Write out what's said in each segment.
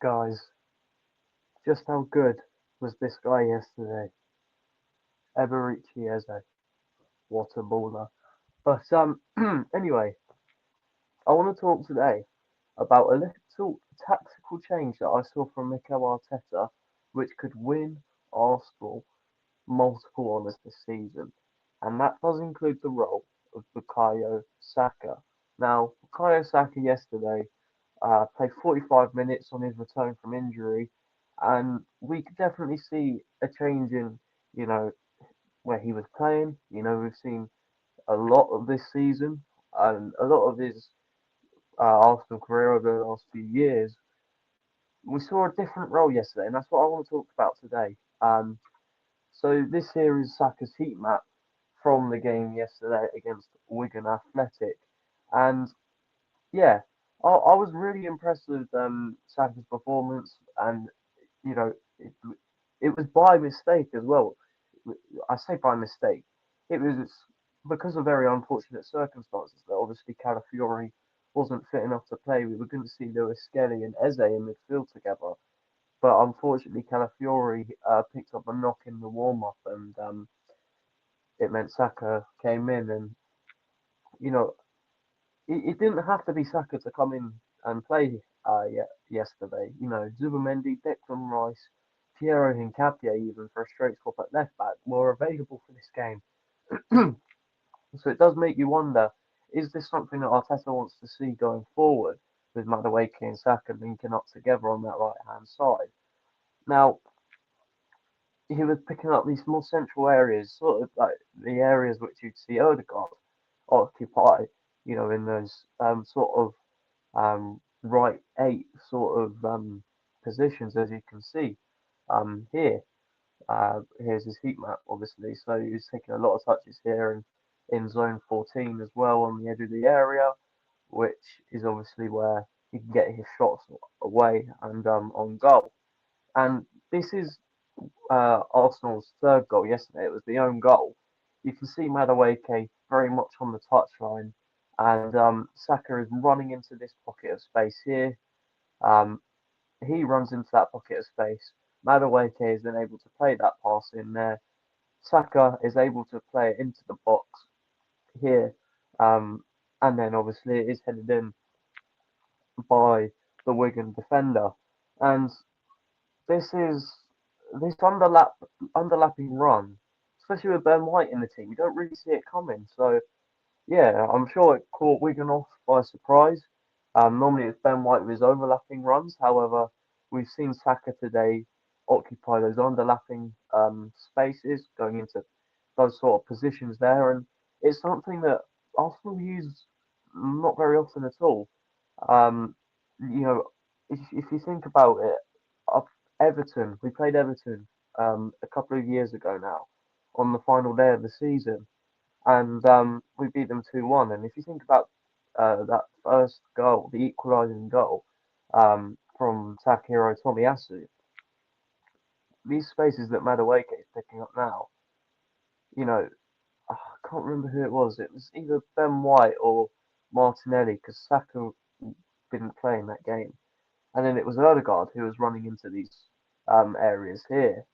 guys, just how good was this guy yesterday? Eberichi Eze. What a baller. But anyway, I want to talk today about a little tactical change that I saw from Mikel Arteta, which could win Arsenal multiple honours this season. And that does include the role of Bukayo Saka. Now, Bukayo Saka yesterday played 45 minutes on his return from injury, and we could definitely see a change in, you know, where he was playing. We've seen a lot of this season and a lot of his Arsenal career over the last few years. We saw a different role yesterday, and that's what I want to talk about today. So this here is Saka's heat map from the game yesterday against Wigan Athletic, and yeah, I was really impressed with Saka's performance, and you know, it, it was by mistake as well. I say by mistake. It was because of very unfortunate circumstances that obviously Calafiori wasn't fit enough to play. We were going to see Lewis Skelly and Eze in midfield together, but unfortunately Calafiori picked up a knock in the warm up, and it meant Saka came in, and you know it didn't have to be Saka to come in and play yesterday. Zubamendi, Declan Rice, Piero Hincapié, even for a straight swap at left back, were available for this game. So it does make you wonder, is this something that Arteta wants to see going forward with Madueke and Saka linking up together on that right hand side? Now, he was picking up these more central areas, sort of like the areas which you'd see Odegaard occupy, in those sort of right eight sort of positions, as you can see here. Here's his heat map, obviously. So he's taking a lot of touches here and in zone 14 as well on the edge of the area, which is obviously where he can get his shots away and on goal. And this is Arsenal's third goal yesterday. It was the own goal. You can see Madueke very much on the touchline, and Saka is running into this pocket of space here. Um, he runs into that pocket of space. Madueke is then able to play that pass in there. Saka is able to play it into the box here, and then obviously it is headed in by the Wigan defender. And this is this underlapping run, especially with Ben White in the team. You don't really see it coming. So yeah, I'm sure it caught Wigan off by surprise. Normally it's Ben White with his overlapping runs. However, we've seen Saka today occupy those underlapping spaces, going into those sort of positions there, and it's something that Arsenal use not very often at all. Um, you know, if you think about it, we played Everton a couple of years ago now on the final day of the season, and we beat them 2-1. And if you think about that first goal, the equalising goal from Takehiro Tomiyasu, these spaces that Madueke is picking up now, you know, I can't remember who it was. It was either Ben White or Martinelli because Saka didn't play in that game. And then it was Odegaard who was running into these areas here.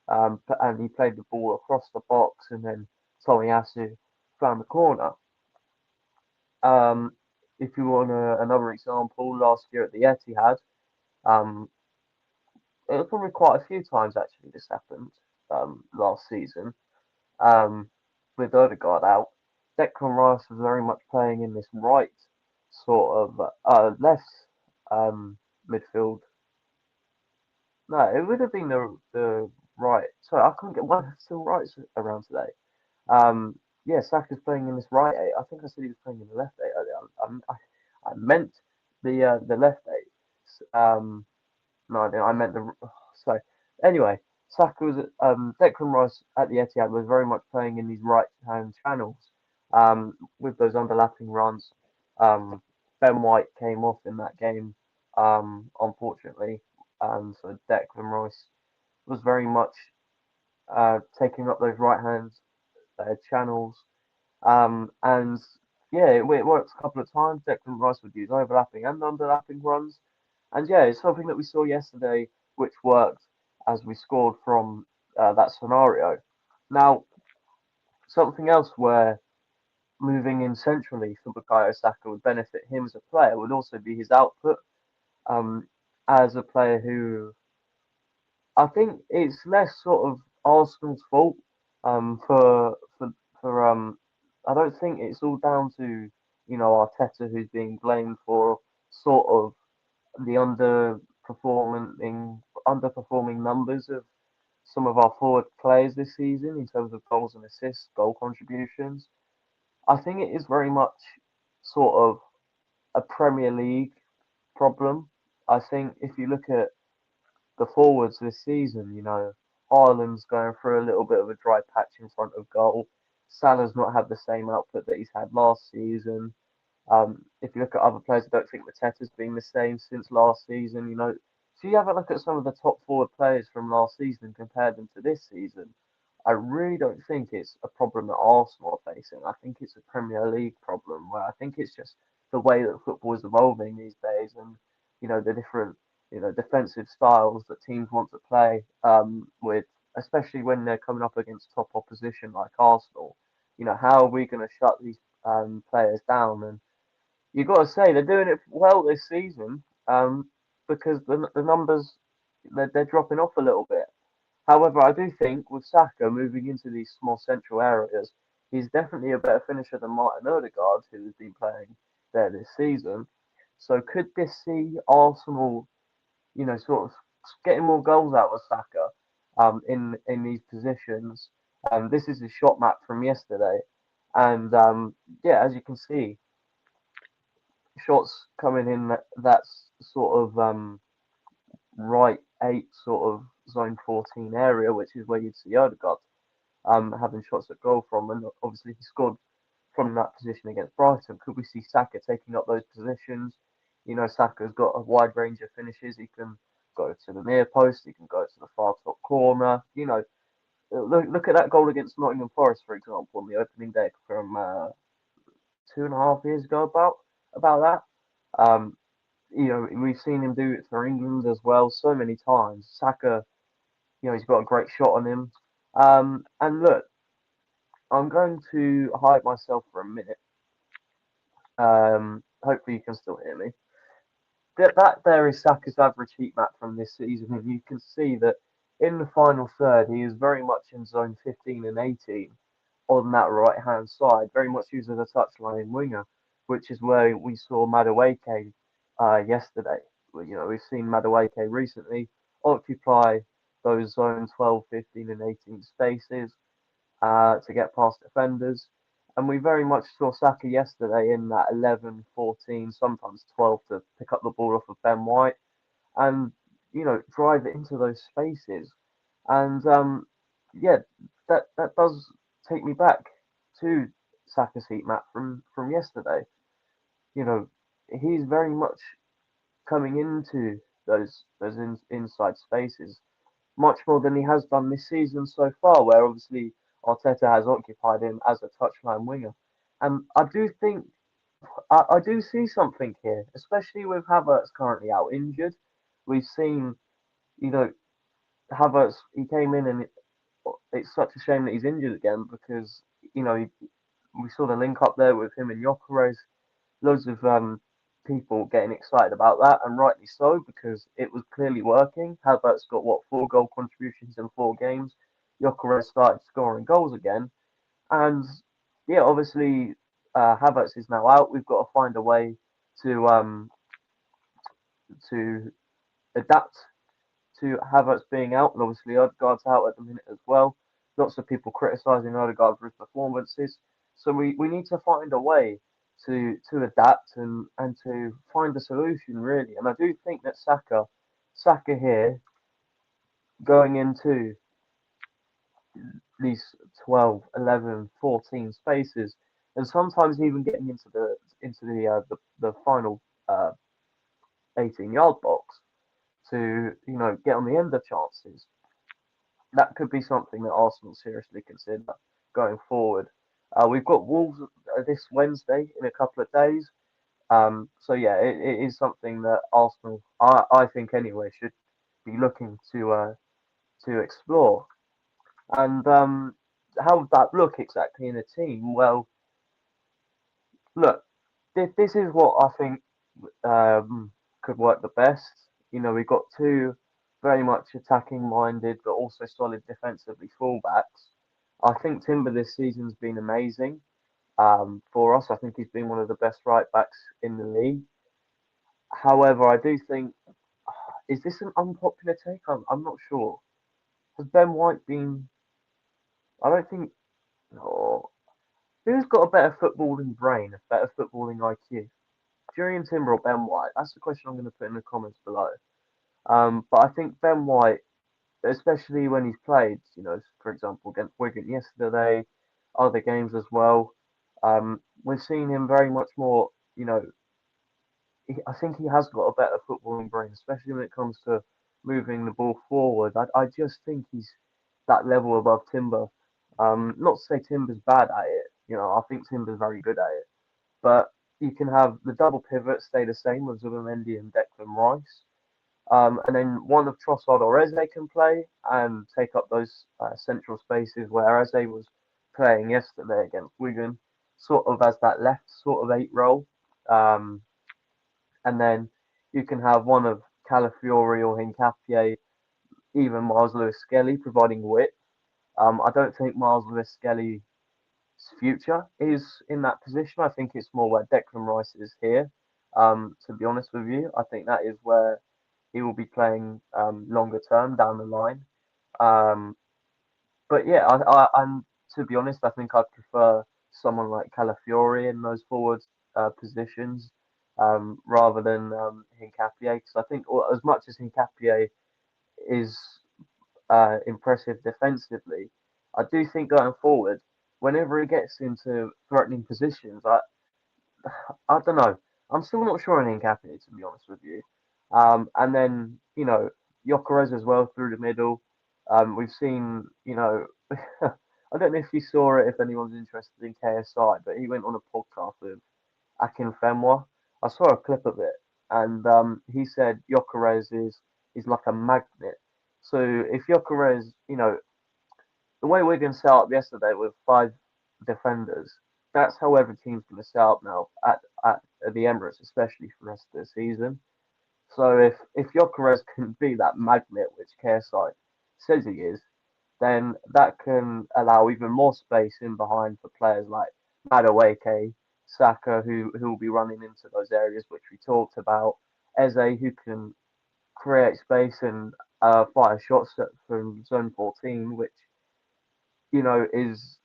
And he played the ball across the box, and then Tomiyasu found the corner. Um, if you want another example, last year at the Etihad, um, it was probably quite a few times actually this happened last season um, with Odegaard out. Declan Rice was very much playing in this right sort of left midfield. No, it would have been the right. Sorry, I couldn't get one of the rights around today. Yeah, Saka's playing in this right eight. I think I said he was playing in the left eight earlier. I meant the left eight. No, I meant the. So anyway, Saka was Declan Rice at the Etihad was very much playing in these right hand channels with those overlapping runs. Um, Ben White came off in that game, unfortunately, and so Declan Rice was very much taking up those right hand channels. And yeah, it works a couple of times. Declan Rice would use overlapping and underlapping runs. And yeah, it's something that we saw yesterday, which worked as we scored from that scenario. Now, something else where moving in centrally for Bukayo Saka would benefit him as a player would also be his output. Um, as a player who I think it's less sort of Arsenal's fault for I don't think it's all down to Arteta who's being blamed for sort of the underperforming numbers of some of our forward players this season in terms of goals and assists, goal contributions. I think it is very much sort of a Premier League problem. I think if you look at the forwards this season, Haaland's going through a little bit of a dry patch in front of goal. Salah's not had the same output that he's had last season. If you look at other players, I don't think Mateta's been the same since last season. So you have a look at some of the top forward players from last season and compare them to this season. I really don't think it's a problem that Arsenal are facing. I think it's a Premier League problem where I think it's just the way that football is evolving these days, and the different defensive styles that teams want to play with, especially when they're coming up against top opposition like Arsenal. How are we going to shut these players down? And you've got to say they're doing it well this season because the numbers they're dropping off a little bit. However, I do think with Saka moving into these small central areas, he's definitely a better finisher than Martin Odegaard, who has been playing there this season. So could this see Arsenal, sort of getting more goals out of Saka in these positions? This is a shot map from yesterday, and yeah, as you can see, shots coming in that's sort of right eight sort of zone 14 area, which is where you'd see Odegaard having shots at goal from, and obviously he scored from that position against Brighton. Could we see Saka taking up those positions? Saka's got a wide range of finishes. He can go to the near post. He can go to the far top corner. Look at that goal against Nottingham Forest, for example, on the opening day from 2.5 years ago. About that. We've seen him do it for England as well so many times. Saka, he's got a great shot on him. And look, I'm going to hide myself for a minute. Hopefully you can still hear me. That there is Saka's average heat map from this season, and you can see that in the final third, he is very much in zone 15 and 18 on that right hand side, very much used as a touchline winger, which is where we saw Madueke yesterday. We've seen Madueke recently occupy those zone 12, 15, and 18 spaces to get past defenders. And we very much saw Saka yesterday in that 11, 14, sometimes 12 to pick up the ball off of Ben White and, drive it into those spaces. And yeah, that does take me back to Saka's heat map from yesterday. You know, he's very much coming into those inside spaces much more than he has done this season so far, where obviously Arteta has occupied him as a touchline winger. And I do think I do see something here, especially with Havertz currently out injured. We've seen, you know, Havertz, he came in and it's such a shame that he's injured again because, we saw the link up there with him and Gyökeres. Loads of people getting excited about that, and rightly so because it was clearly working. Havertz got what 4 goal contributions in 4 games. Gyökeres started scoring goals again, and yeah, obviously Havertz is now out. We've got to find a way to um to adapt to Havertz being out, and obviously Odegaard's out at the minute as well. Lots of people criticising Odegaard for his performances, so we need to find a way to adapt and to find a solution really. And I do think that Saka here going into these 12, 11, 14 spaces, and sometimes even getting into the final 18-yard box to get on the end of chances. That could be something that Arsenal seriously consider going forward. We've got Wolves this Wednesday in a couple of days. So yeah, it is something that Arsenal, I think anyway, should be looking to explore. And how would that look exactly in a team? Well, look, this is what I think could work the best. You know, we've got two very much attacking minded, but also solid defensively fullbacks. I think Timber this season's been amazing for us. I think he's been one of the best right backs in the league. However, I do think, is this an unpopular take? I'm not sure. Has Ben White been? I don't think. Oh, who's got a better footballing brain, a better footballing IQ? Julian Timber or Ben White? That's the question I'm going to put in the comments below. But I think Ben White, especially when he's played, you know, for example, against Wigan yesterday, other games as well, we've seen him very much more, you know, I think he has got a better footballing brain, especially when it comes to moving the ball forward. I just think he's that level above Timber. Not to say Timber's bad at it, you know, I think Timber's very good at it, but you can have the double pivot stay the same with Zubimendi and Declan Rice. And then one of Trossard or Eze can play and take up those central spaces where Eze was playing yesterday against Wigan, sort of as that left sort of eight role. Um, and then you can have one of Calafiori or Hincapié, even Miles Lewis Skelly providing width. I don't think Miles Lewis Skelly's future is in that position. I think it's more where Declan Rice is here. To be honest with you, I think that is where he will be playing longer term down the line. Um, but yeah, and to be honest, I think I'd prefer someone like Calafiori in those forward positions rather than Hincapié, because I think as much as Hincapié is impressive defensively, I do think going forward, whenever he gets into threatening positions, I don't know. I'm still not sure on Hincapié, to be honest with you. And then, you know, Gyökeres as well through the middle. We've seen, you know, I don't know if you saw it, if anyone's interested in KSI, but he went on a podcast with Akin Fenwa. I saw a clip of it, and he said Gyökeres is like a magnet. So if Gyökeres, you know, the way Wigan set up yesterday with five defenders, that's how every team's going to set up now at the Emirates, especially for the rest of the season. So if Gyökeres can be that magnet, which KSI says he is, then that can allow even more space in behind for players like Madueke, Saka, who will be running into those areas which we talked about, Eze, who can create space and fire shots from zone 14, which you know, is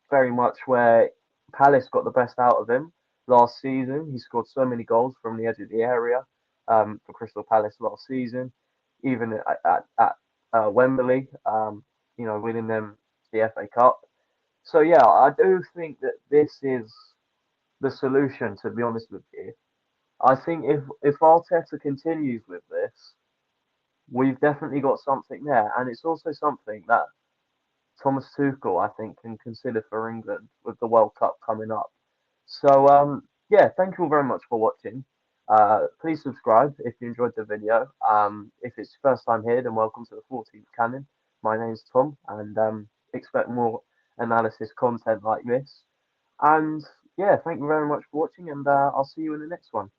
very much where Palace got the best out of him last season. He scored so many goals from the edge of the area for Crystal Palace last season, even at Wembley, you know, winning them the FA Cup. So, yeah, I do think that this is the solution, to be honest with you. I think if Arteta continues with this, we've definitely got something there. And it's also something that Thomas Tuchel, I think, can consider for England with the World Cup coming up. So, yeah, thank you all very much for watching. Please subscribe if you enjoyed the video. If it's your first time here, then welcome to the 14th Canon. My name's Tom, and expect more analysis content like this. And yeah, thank you very much for watching, and I'll see you in the next one.